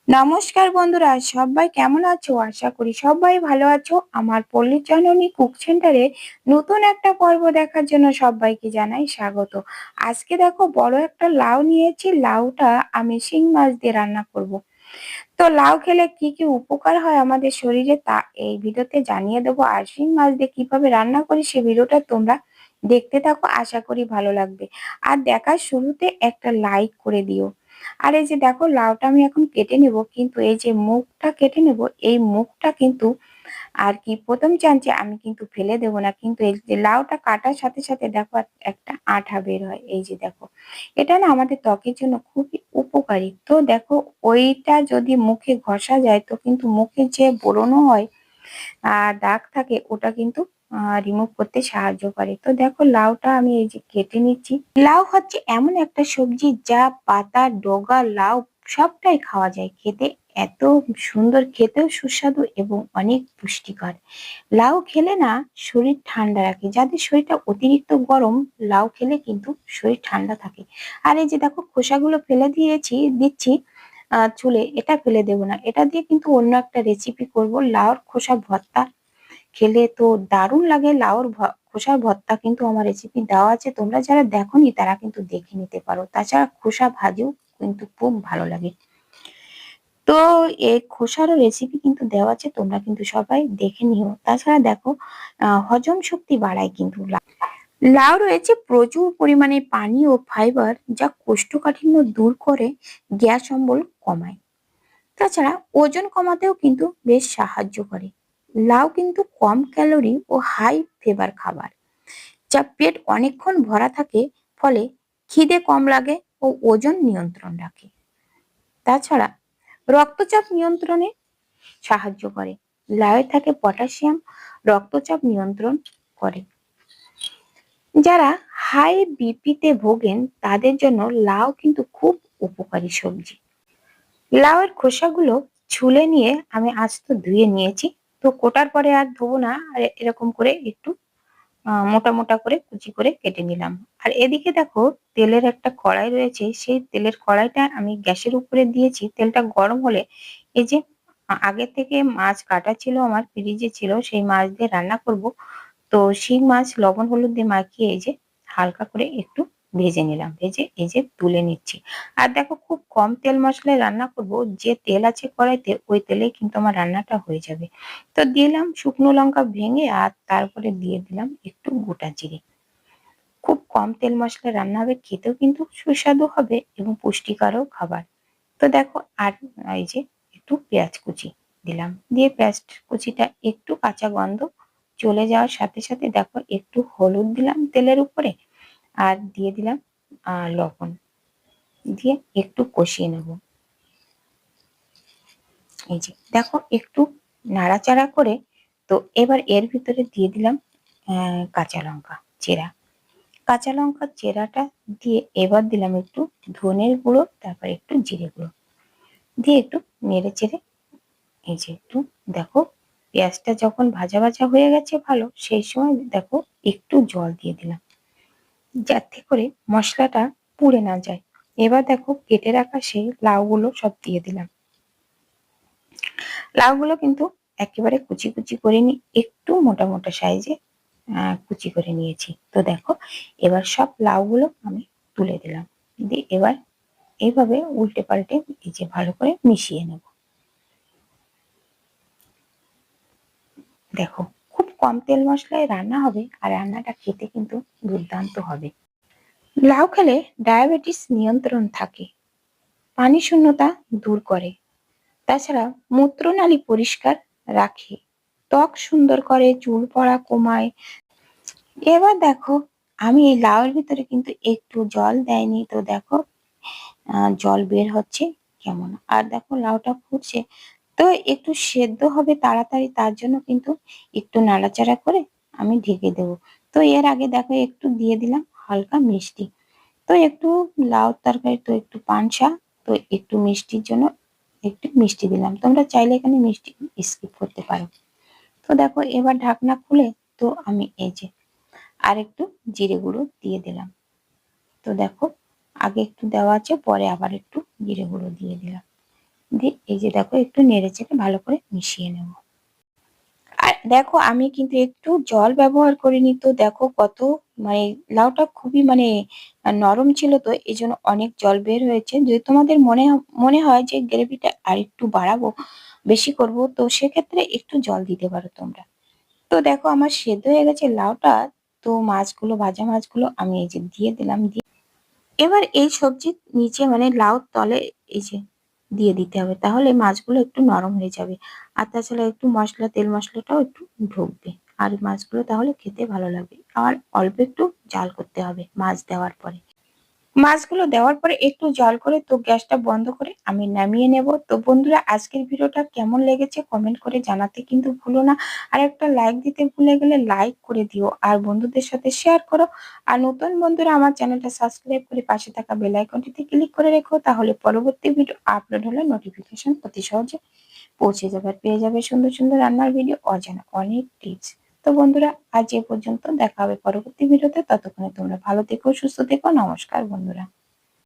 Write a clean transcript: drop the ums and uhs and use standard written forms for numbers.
নমস্কার বন্ধুরা, সবাই কেমন আছো? আশা করি সবাই ভালো আছো। আমার পল্লী জননী কুক সেন্টারে নতুন একটা পর্ব দেখার জন্য সবাইকে জানাই স্বাগত। আজকে দেখো বড় একটা লাউ নিয়েছি। লাউটা আমি শিং মাছ দিয়ে রান্না করব। তো লাউ খেলে কি কি উপকার হয় আমাদের শরীরে তা এই ভিডিওতে জানিয়ে দেবো। আর শিং মাছ দিয়ে কিভাবে রান্না করি সেই ভিডিওটা তোমরা দেখতে থাকো, আশা করি ভালো লাগবে। আর দেখার শুরুতে একটা লাইক করে দিও। আর এই যে দেখো লাউটা আমি এখন কেটে নেব, কিন্তু এই যে মুখটা কেটে নেব, এই মুখটা কিন্তু আর কি প্রথম চান্সে আমি কিন্তু ফেলে দেব না, কিন্তু এই যে লাউটা কাটার সাথে সাথে দেখো একটা আঠা বের হয়। এই যে দেখো, এটা না আমাদের ত্বকের জন্য খুবই উপকারী। তো দেখো, ওইটা যদি মুখে ঘষা যায় তো কিন্তু মুখে যে ব্রণ হয় দাগ থাকে, ওটা কিন্তু রিমুভ করতে সাহায্য করে। তো দেখো লাউটা আমি এই যে কেটে নিচ্ছি। লাউ হচ্ছে এমন একটা সবজি যা পাতা, ডগা, লাউ সবটাই খাওয়া যায়। খেতে এত সুন্দর, খেতেও সুস্বাদু এবং অনেক পুষ্টিকর। লাউ খেলে না শরীর ঠান্ডা রাখে। যাদের শরীরটা অতিরিক্ত গরম, লাউ খেলে কিন্তু শরীর ঠান্ডা থাকে। আর এই যে দেখো খোসাগুলো ফেলে দিচ্ছি চুলে। এটা ফেলে দেবো না, এটা দিয়ে কিন্তু অন্য একটা রেসিপি করব। লাউর খোসা ভর্তা খেলে তো দারুণ লাগে। লাউর খোসার ভর্তা কিন্তু আমার রেসিপি দেওয়া আছে, তোমরা যারা দেখোনি তারা কিন্তু দেখে নিতে পারো। তাছাড়া খোসা ভাজিও কিন্তু খুব ভালো লাগে। তো এই খোসারও রেসিপি কিন্তু দেওয়া আছে, তোমরা কিন্তু সবাই দেখে নিও। তাছাড়া দেখো হজম শক্তি বাড়ায় কিন্তু লাউ। লাউ রয়েছে প্রচুর পরিমাণে পানি ও ফাইবার, যা কোষ্ঠকাঠিন্য দূর করে, গ্যাস অম্বল কমায়। তাছাড়া ওজন কমাতেও কিন্তু বেশ সাহায্য করে। লাউ কিন্তু কম ক্যালোরি ও হাই ফাইবার খাবার, যা পেট অনেকক্ষণ ভরা থাকে, ফলে খিদে কম লাগে ও ওজন নিয়ন্ত্রণ রাখে। তাছাড়া রক্তচাপ নিয়ন্ত্রণে সাহায্য করে। লাউয়ে থাকে পটাশিয়াম, রক্তচাপ নিয়ন্ত্রণ করে। যারা হাই বিপিতে ভোগেন তাদের জন্য লাউ কিন্তু খুব উপকারী সবজি। লাউয়ের খোসাগুলো ছুলে নিয়ে আমি আস্ত ধুয়ে নিয়েছি। তো কোটার পরে আর ধোবো না, আর এরকম করে একটু মোটা মোটা করে কুচি করে কেটে নিলাম। আর এদিকে দেখো তেলের একটা কড়াই রয়েছে, সেই তেলের কড়াইটা আমি গ্যাসের উপরে দিয়েছি। তেলটা গরম হলে এই যে আগে থেকে মাছ কাটা ছিল, আমার ফ্রিজে ছিল, সেই মাছ দিয়ে রান্না করব। তো শিং মাছ লবণ হলুদ দিয়ে মাখিয়ে এই যে হালকা করে একটু ভেজে নিলাম, ভেজে এই যে তুলে নিচ্ছি। আর দেখো খুব কম তেল মশলায় রান্না করব। যে তেল আছে কড়াইতে ওই তেলেই কিন্তু আমার রান্নাটা হয়ে যাবে। তো দিলাম শুকনো লঙ্কা ভেঙে, আর তারপরে দিয়ে দিলাম একটু গোটা জিরে। খুব কম তেল মশলায় রান্না হবে, খেতেও কিন্তু সুস্বাদু হবে এবং পুষ্টিকরও খাবার। তো দেখো, আর এই যে একটু পেঁয়াজ কুচি দিলাম, দিয়ে পেঁয়াজ কুচিটা একটু কাঁচা গন্ধ চলে যাওয়ার সাথে সাথে দেখো একটু হলুদ দিলাম তেলের উপরে, আর দিয়ে দিলাম লবণ, দিয়ে একটু কষিয়ে নেব। এই যে দেখো একটু নাড়াচাড়া করে, তো এবার এর ভিতরে দিয়ে দিলাম কাঁচা লঙ্কা চেরা। কাঁচা লঙ্কার চেরাটা দিয়ে এবার দিলাম একটু ধনের গুঁড়ো, তারপর একটু জিরে গুঁড়ো দিয়ে একটু নেড়ে চেড়ে এই যে একটু দেখো পেঁয়াজটা যখন ভাজা ভাজা হয়ে গেছে ভালো, সেই সময় দেখো একটু জল দিয়ে দিলাম, যাতে করে মশলাটা পুড়ে না যায়। এবার দেখো কেটে রাখা সেই লাউগুলো সব দিয়ে দিলাম। লাউগুলো কিন্তু একেবারে কুচি কুচি করে নি, একটু মোটা মোটা সাইজে কুচি করে নিয়েছি। তো দেখো এবার সব লাউগুলো আমি তুলে দিলাম, দিয়ে এবার এইভাবে উল্টে পাল্টে এই যে ভালো করে মিশিয়ে নেব। দেখো খুব কম তেল মশলায় রান্না হবে, আর রান্নাটা খেতে কিন্তু দুর্দান্ত হবে। লাউ খেলে ডায়াবেটিস নিয়ন্ত্রণ থাকে, পানি শূন্যতা দূর করে। তাছাড়া মূত্রনালী পরিষ্কার রাখে, ত্বক সুন্দর করে, চুল পড়া কমায়। এবার দেখো আমি এই লাউয়ের ভিতরে কিন্তু একটু জল দেয়নি, তো দেখো জল বের হচ্ছে কেমন। আর দেখো লাউটা ফুটছে, তো একটু সেদ্ধ হবে তাড়াতাড়ি, তার জন্য কিন্তু একটু নাড়াচাড়া করে আমি ঢেকে দেবো। তো এর আগে দেখো একটু দিয়ে দিলাম হালকা মিষ্টি। তো একটু লাউ তরকারি তো একটু পানসা, তো একটু মিষ্টির জন্য একটু মিষ্টি দিলাম। তোমরা চাইলে এখানে মিষ্টি স্কিপ করতে পারো। তো দেখো এবার ঢাকনা খুলে, তো আমি এই যে আর একটু জিরে গুঁড়ো দিয়ে দিলাম। তো দেখো আগে একটু দেওয়া আছে, পরে আবার একটু জিরে গুঁড়ো দিয়ে দিলাম। দিয়ে এই যে দেখো একটু নেড়েচেড়ে ভালো করে মিশিয়ে নেব। আর দেখো আমি কিন্তু একটু জল ব্যবহার করিনি, তো দেখো কত মানে লাউটা খুবই নরম ছিল, তো এই জন্য অনেক জল বের হয়েছে। যদি তোমাদের মনে হয় যে গ্রেভিটা আর একটু বাড়াবো, বেশি করব, তো সেক্ষেত্রে একটু জল দিতে পারো তোমরা। তো দেখো আমার সেদ্ধ হয়ে গেছে লাউটা। তো মাছগুলো, ভাজা মাছগুলো আমি এই যে দিয়ে দিলাম। এবার এই সবজির নিচে লাউর তলে এই যে দিয়ে দিতে হবে, তাহলে মাছগুলো একটু নরম হয়ে যাবে। আর তাছাড়া একটু মশলা, তেল মশলাটাও একটু ঢুকবে, আর মাছগুলো তাহলে খেতে ভালো লাগবে। আর অল্প একটু জাল করতে হবে মাছ দেওয়ার পরে। মাছগুলো দেওয়ার পরে একটু জাল করে তো গ্যাসটা বন্ধ করে আমি নামিয়ে নেব। তো বন্ধুরা, আজকের ভিডিওটা কেমন লেগেছে কমেন্ট করে জানাতে কিন্তু ভুলো না। আর একটা লাইক দিতে ভুলে গেলে লাইক করে দিও, আর বন্ধুদের সাথে শেয়ার করো। আর নতুন বন্ধুরা আমার চ্যানেলটা সাবস্ক্রাইব করে পাশে থাকা বেল আইকনটিতে ক্লিক করে রেখো, তাহলে পরবর্তী ভিডিও আপলোড হলে নোটিফিকেশন অতি সহজে পৌঁছে যাবে, আর পেয়ে যাবে সুন্দর সুন্দর রান্নার ভিডিও, অজানা অনেক টিপস। তো বন্ধুরা, আজ এ পর্যন্ত, দেখা হবে পরবর্তী ভিডিওতে। ততক্ষণে তোমরা ভালো থেকো, সুস্থ থেকো। নমস্কার বন্ধুরা।